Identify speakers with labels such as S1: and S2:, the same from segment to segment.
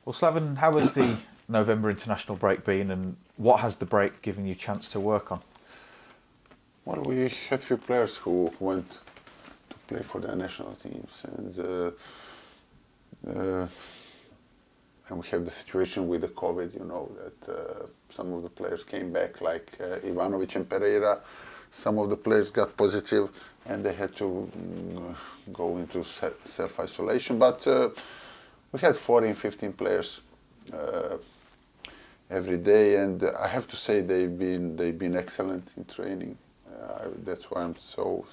S1: Well, Slaven, how has the November international break been, and what has the break given you a chance to work on?
S2: Well, we had few players who went to play for their national teams, and we have the situation with the COVID, that some of the players came back, like Ivanovic and Pereira. Some of the players got positive, and they had to go into self-isolation. But we had 14, 15 players every day, and I have to say they've been excellent in training. That's why I'm so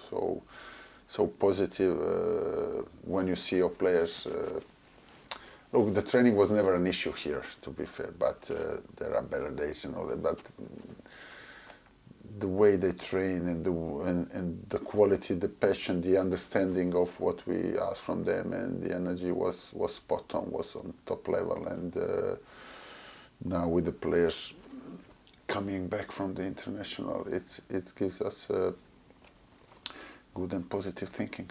S2: positive when you see your players. Look, the training was never an issue here, to be fair, but there are better days and all that. But the way they train and the quality, the passion, the understanding of what we asked from them, and the energy was spot on, was on top level. And now with the players coming back from the international, it gives us good and positive thinking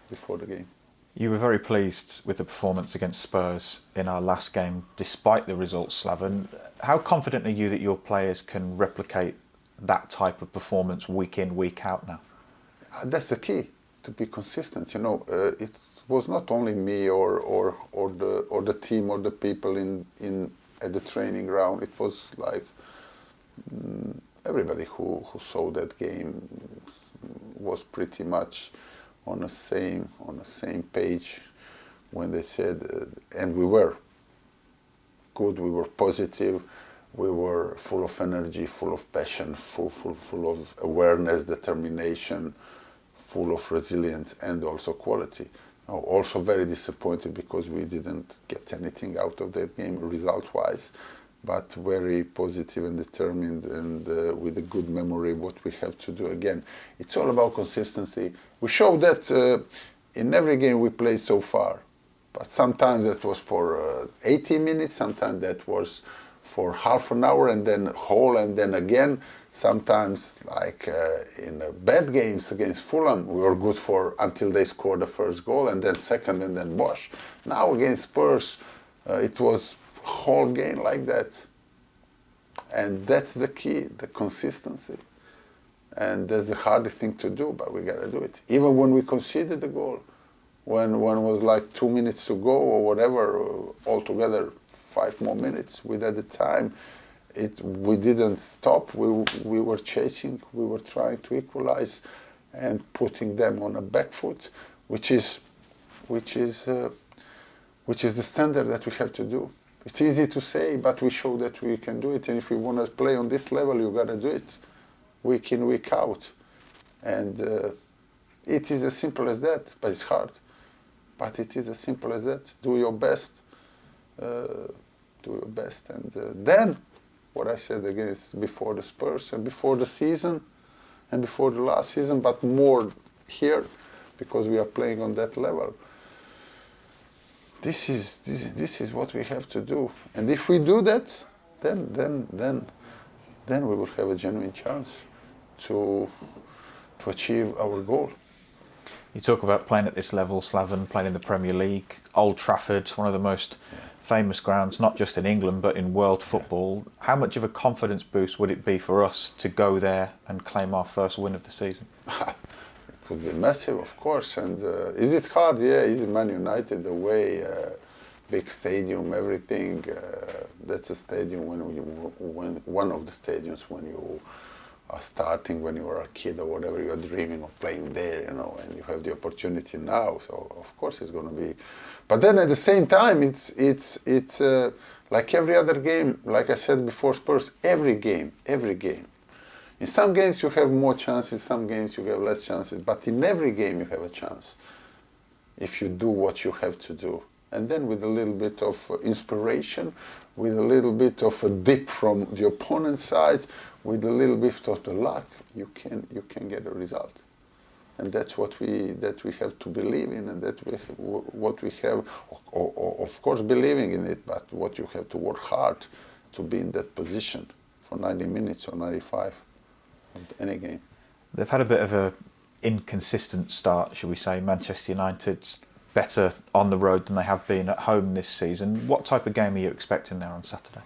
S2: before the game.
S1: You were very pleased with the performance against Spurs in our last game, despite the results, Slaven. How confident are you that your players can replicate that type of performance week in, week out now?
S2: That's the key, to be consistent. It was not only me or the team or the people at the training ground. It was like everybody who saw that game was pretty much on the same page when they said, and we were good, we were positive, we were full of energy, full of passion, full of awareness, determination, full of resilience, and also quality. Also very disappointed because we didn't get anything out of that game result-wise, but very positive and determined, and with a good memory what we have to do again. It's all about consistency. We showed that in every game we played so far, but sometimes that was for 80 minutes, sometimes that was for half an hour and then whole and then again. Sometimes, like in bad games against Fulham, we were good for until they scored the first goal, and then second, and then Bosch. Now against Spurs, it was whole game like that. And that's the key, the consistency. And that's the hardest thing to do, but we gotta do it. Even when we conceded the goal, when it was like 2 minutes to go or whatever, altogether 5 more minutes, with at the time, we didn't stop. We were chasing, we were trying to equalize and putting them on a back foot, which is the standard that we have to do. It's easy to say, but we show that we can do it. And if we want to play on this level, you got to do it week in, week out. And it is as simple as that, but it's hard. But it is as simple as that. Do your best. Do your best. And then, what I said against before the Spurs and before the season and before the last season, but more here, because we are playing on that level. This is what we have to do, and if we do that, then we will have a genuine chance to achieve our goal.
S1: You talk about playing at this level, Slaven, playing in the Premier League, Old Trafford, one of the most famous grounds, not just in England but in world football. How much of a confidence boost would it be for us to go there and claim our first win of the season?
S2: It would be massive, of course. And is it hard? Yeah, is it Man United away, big stadium, everything? That's a stadium when one of the stadiums when you are starting, when you are a kid or whatever, you are dreaming of playing there, and you have the opportunity now. So of course it's going to be. But then at the same time, it's like every other game. Like I said before, Spurs, every game. In some games you have more chances, some games you have less chances, but in every game you have a chance if you do what you have to do. And then with a little bit of inspiration, with a little bit of a dip from the opponent's side, with a little bit of the luck, you can get a result. And that's what we have to believe in, and what we have, of course, believing in it, but what you have to work hard to be in that position for 90 minutes or 95. Any game.
S1: They've had a bit of a inconsistent start, shall we say. Manchester United's better on the road than they have been at home this season. What type of game are you expecting there on Saturday?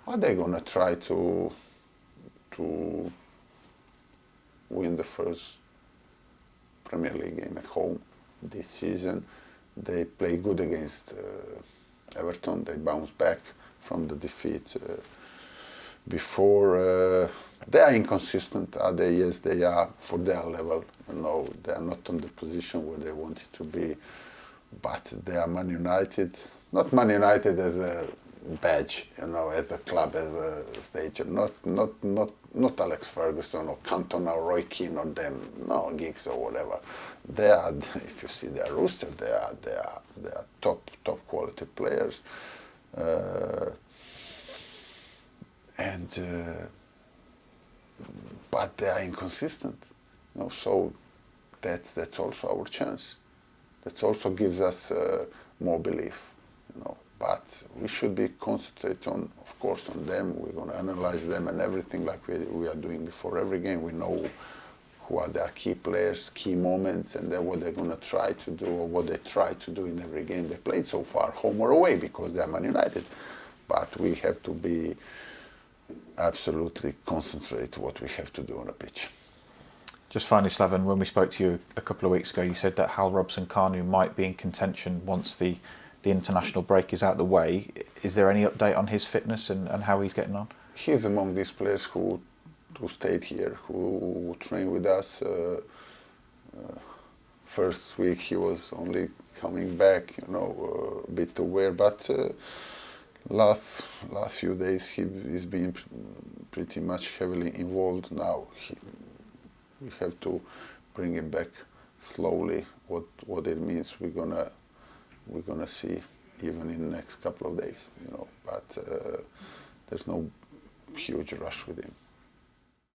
S2: Are they going to try to win the first Premier League game at home this season? They play good against Everton. They bounce back from the defeat before. They are inconsistent, are they? Yes, they are for their level. They are not on the position where they wanted to be, but they are Man United. Not Man United as a badge, as a club, as a stage. Not Alex Ferguson or Cantona or Roy Keane or them. No, Giggs or whatever. They are. If you see their roster, they are top quality players. But they are inconsistent. So that's also our chance. That also gives us more belief. But we should be concentrated on, of course, on them. We're going to analyze them and everything like we are doing before every game. We know who are their key players, key moments, and then what they're going to try to do or what they try to do in every game they played so far, home or away, because they're Man United. But we have to be absolutely concentrate what we have to do on a pitch.
S1: Just finally, Slaven, when we spoke to you a couple of weeks ago, you said that Hal Robson-Kanu might be in contention once the international break is out the way. Is there any update on his fitness and how he's getting on?
S2: He's among these players who stayed here, who trained with us. First week he was only coming back, a bit aware, but last few days he's been pretty much heavily involved now. We have to bring him back slowly. What it means we're gonna see even in the next couple of days, but there's no huge rush with him.